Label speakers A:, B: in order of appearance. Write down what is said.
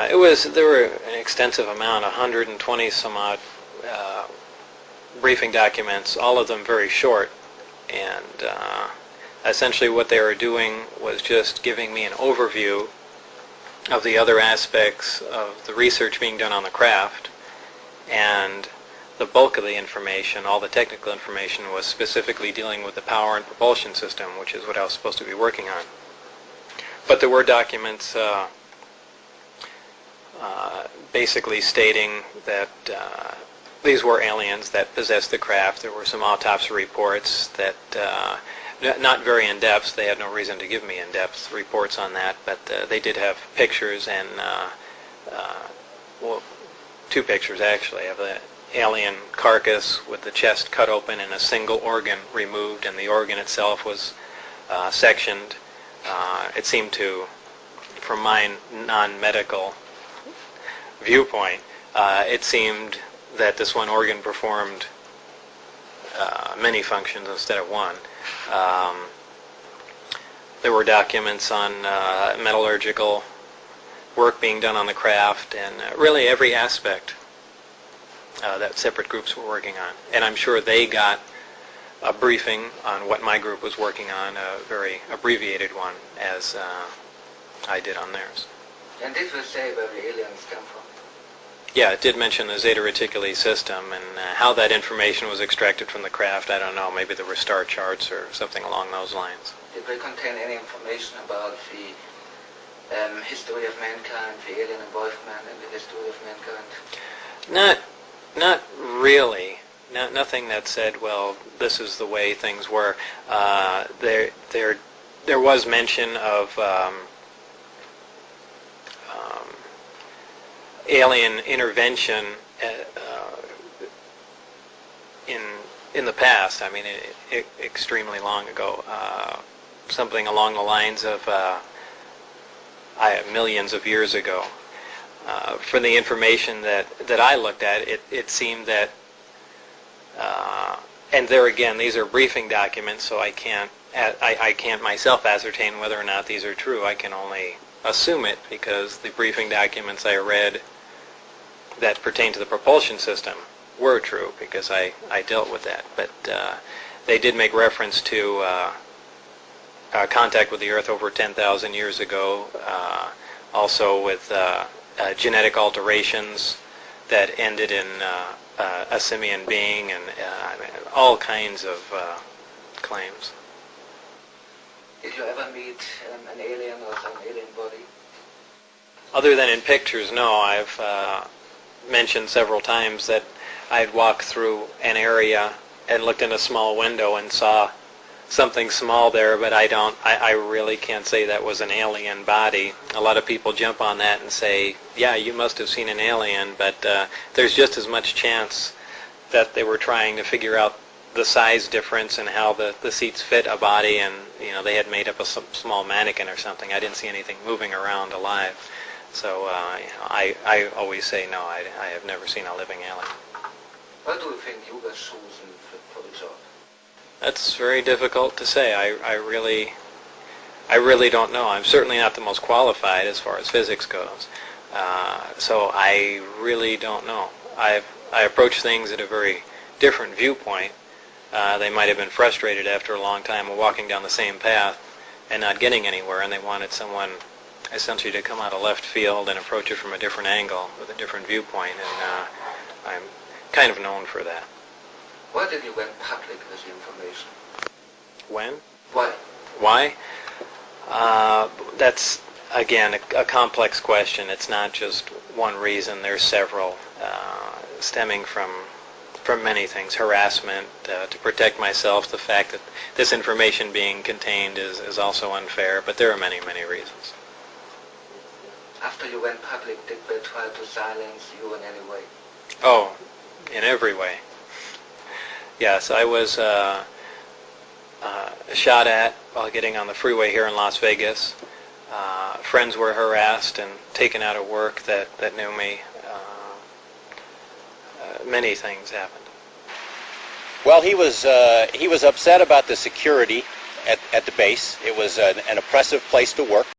A: There were an extensive amount, 120 some odd briefing documents, all of them very short, and essentially what they were doing was just giving me an overview of the other aspects of the research being done on the craft, and the bulk of the information, all the technical information, was specifically dealing with the power and propulsion system, which is what I was supposed to be working on. But there were documents basically stating that these were aliens that possessed the craft. There were some autopsy reports that, not very in-depth, they had no reason to give me in-depth reports on that, but they did have pictures, and, well, 2 pictures actually, of the alien carcass with the chest cut open and a single organ removed, and the organ itself was sectioned. It seemed to, from my non-medical viewpoint, it seemed that this one organ performed many functions instead of one. There were documents on metallurgical work being done on the craft, and really every aspect that separate groups were working on. And I'm sure they got a briefing on what my group was working on, a very abbreviated one, as I did on theirs.
B: And this will say where the aliens come from?
A: Yeah, it did mention the Zeta Reticuli system, and how that information was extracted from the craft, I don't know. Maybe there were star charts or something along those lines.
B: Did they contain any information about the history of mankind, the alien involvement in the history of mankind?
A: Not really. Nothing that said, well, this is the way things were. There was mention of alien intervention in the past. I mean, extremely long ago. Something along the lines of millions of years ago. From the information that I looked at, it seemed that, and there again, these are briefing documents, so I can't myself ascertain whether or not these are true. I can only assume it because the briefing documents I read that pertain to the propulsion system were true, because I dealt with that. But they did make reference to contact with the Earth over 10,000 years ago, also with genetic alterations that ended in a simian being, and all kinds of claims.
B: Did you ever meet an alien or some alien body?
A: Other than in pictures, no. I've mentioned several times that I'd walked through an area and looked in a small window and saw something small there, but I really can't say that was an alien body. A lot of people jump on that and say, yeah, you must have seen an alien, but there's just as much chance that they were trying to figure out the size difference and how the seats fit a body, and they had made up a small mannequin or something. I didn't see anything moving around alive. So I always say no, I have never seen a living alien.
B: What do you think you were chosen for the job?
A: That's very difficult to say. I really don't know. I'm certainly not the most qualified as far as physics goes. So I really don't know. I approach things at a very different viewpoint. They might have been frustrated after a long time of walking down the same path and not getting anywhere, and they wanted someone essentially to come out of left field and approach it from a different angle with a different viewpoint, and I'm kind of known for that.
B: Why did you went public with the information?
A: When?
B: Why?
A: Why? That's, again, a complex question. It's not just one reason. There's several, stemming from many things. Harassment, to protect myself, the fact that this information being contained is also unfair, but there are many, many reasons.
B: After you went public, did they try to silence you in any way?
A: Oh, in every way. Yes, I was shot at while getting on the freeway here in Las Vegas. Friends were harassed and taken out of work that knew me. Many things happened.
C: Well, he was upset about the security at the base. It was an oppressive place to work.